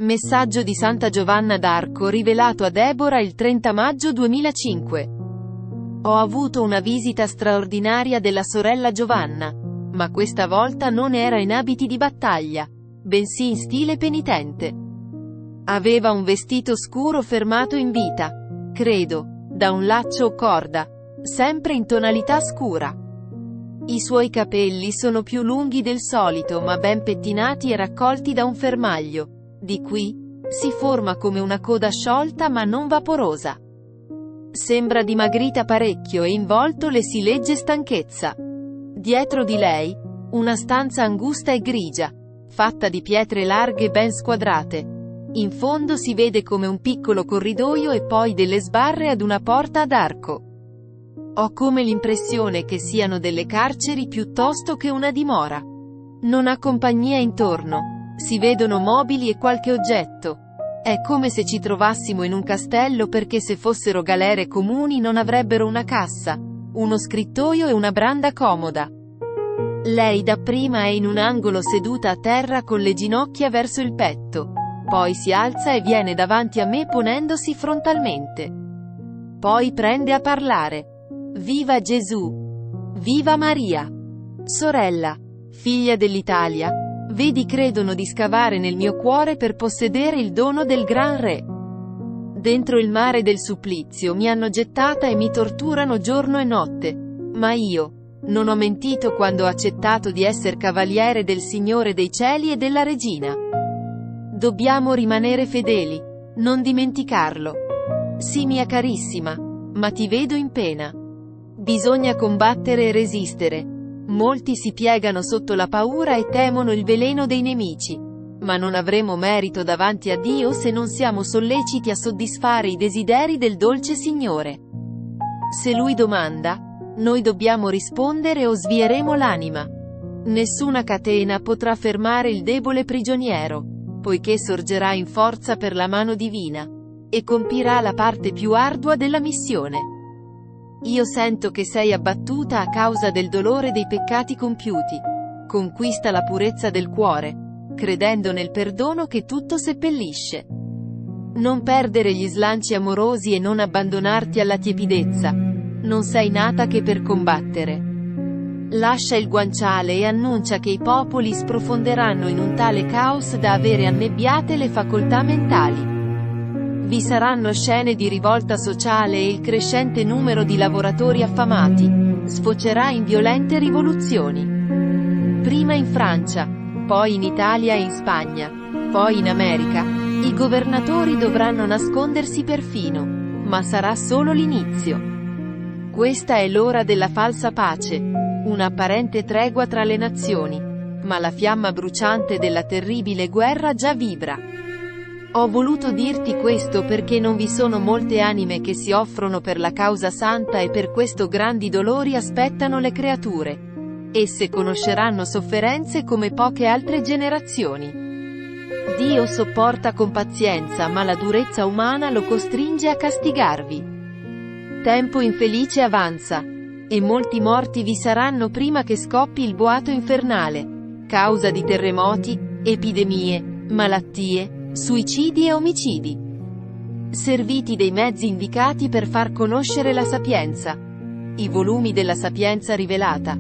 Messaggio di Santa Giovanna d'Arco rivelato a Deborah il 30 maggio 2005. Ho avuto una visita straordinaria della sorella Giovanna, ma questa volta non era in abiti di battaglia, bensì in stile penitente. Aveva un vestito scuro fermato in vita, credo, da un laccio o corda, sempre in tonalità scura. I suoi capelli sono più lunghi del solito ma ben pettinati e raccolti da un fermaglio. Di qui, si forma come una coda sciolta ma non vaporosa. Sembra dimagrita parecchio e in volto le si legge stanchezza. Dietro di lei, una stanza angusta e grigia, fatta di pietre larghe ben squadrate. In fondo si vede come un piccolo corridoio e poi delle sbarre ad una porta ad arco. Ho come l'impressione che siano delle carceri piuttosto che una dimora. Non ha compagnia intorno. Si vedono mobili e qualche oggetto. È come se ci trovassimo in un castello perché se fossero galere comuni non avrebbero una cassa, uno scrittoio e una branda comoda. Lei dapprima è in un angolo seduta a terra con le ginocchia verso il petto. Poi si alza e viene davanti a me ponendosi frontalmente. Poi prende a parlare. Viva Gesù! Viva Maria! Sorella, figlia dell'Italia, vedi, credono di scavare nel mio cuore per possedere il dono del Gran Re. Dentro il mare del supplizio mi hanno gettata e mi torturano giorno e notte. Ma io non ho mentito quando ho accettato di essere cavaliere del Signore dei Cieli e della Regina. Dobbiamo rimanere fedeli, non dimenticarlo. Sì, mia carissima, ma ti vedo in pena. Bisogna combattere e resistere. Molti si piegano sotto la paura e temono il veleno dei nemici. Ma non avremo merito davanti a Dio se non siamo solleciti a soddisfare i desideri del dolce Signore. Se Lui domanda, noi dobbiamo rispondere o svieremo l'anima. Nessuna catena potrà fermare il debole prigioniero, poiché sorgerà in forza per la mano divina, e compirà la parte più ardua della missione. Io sento che sei abbattuta a causa del dolore dei peccati compiuti. Conquista la purezza del cuore, credendo nel perdono che tutto seppellisce. Non perdere gli slanci amorosi e non abbandonarti alla tiepidezza. Non sei nata che per combattere. Lascia il guanciale e annuncia che i popoli sprofonderanno in un tale caos da avere annebbiate le facoltà mentali. Vi saranno scene di rivolta sociale e il crescente numero di lavoratori affamati sfocerà in violente rivoluzioni. Prima in Francia, poi in Italia e in Spagna, poi in America. I governatori dovranno nascondersi perfino, ma sarà solo l'inizio. Questa è l'ora della falsa pace, un'apparente tregua tra le nazioni, ma la fiamma bruciante della terribile guerra già vibra. Ho voluto dirti questo perché non vi sono molte anime che si offrono per la causa santa e per questo grandi dolori aspettano le creature. Esse conosceranno sofferenze come poche altre generazioni. Dio sopporta con pazienza ma la durezza umana lo costringe a castigarvi. Tempo infelice avanza, e molti morti vi saranno prima che scoppi il boato infernale, causa di terremoti, epidemie, malattie, suicidi e omicidi. Serviti dei mezzi indicati per far conoscere la sapienza. I volumi della sapienza rivelata.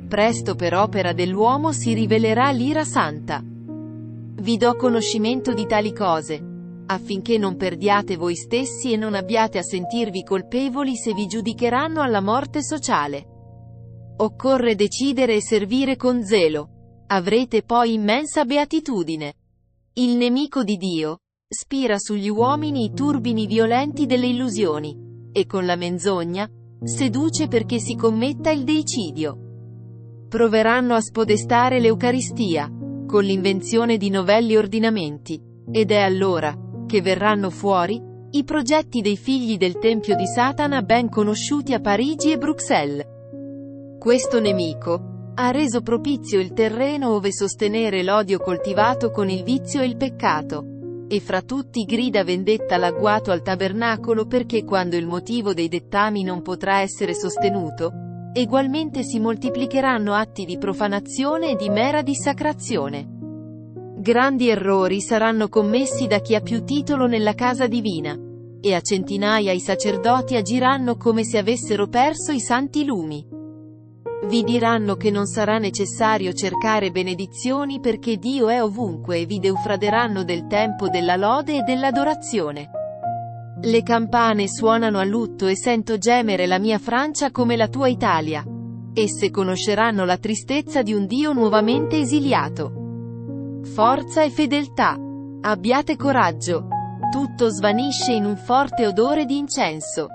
Presto per opera dell'uomo si rivelerà l'ira santa. Vi do conoscimento di tali cose, affinché non perdiate voi stessi e non abbiate a sentirvi colpevoli se vi giudicheranno alla morte sociale. Occorre decidere e servire con zelo. Avrete poi immensa beatitudine. Il nemico di Dio spira sugli uomini i turbini violenti delle illusioni, e con la menzogna seduce perché si commetta il deicidio. Proveranno a spodestare l'Eucaristia con l'invenzione di novelli ordinamenti, ed è allora che verranno fuori i progetti dei figli del Tempio di Satana ben conosciuti a Parigi e Bruxelles. Questo nemico ha reso propizio il terreno ove sostenere l'odio coltivato con il vizio e il peccato. E fra tutti grida vendetta l'agguato al tabernacolo perché quando il motivo dei dettami non potrà essere sostenuto, egualmente si moltiplicheranno atti di profanazione e di mera dissacrazione. Grandi errori saranno commessi da chi ha più titolo nella casa divina. E a centinaia i sacerdoti agiranno come se avessero perso i santi lumi. Vi diranno che non sarà necessario cercare benedizioni perché Dio è ovunque e vi defrauderanno del tempo della lode e dell'adorazione. Le campane suonano a lutto e sento gemere la mia Francia come la tua Italia. Esse conosceranno la tristezza di un Dio nuovamente esiliato. Forza e fedeltà. Abbiate coraggio. Tutto svanisce in un forte odore di incenso.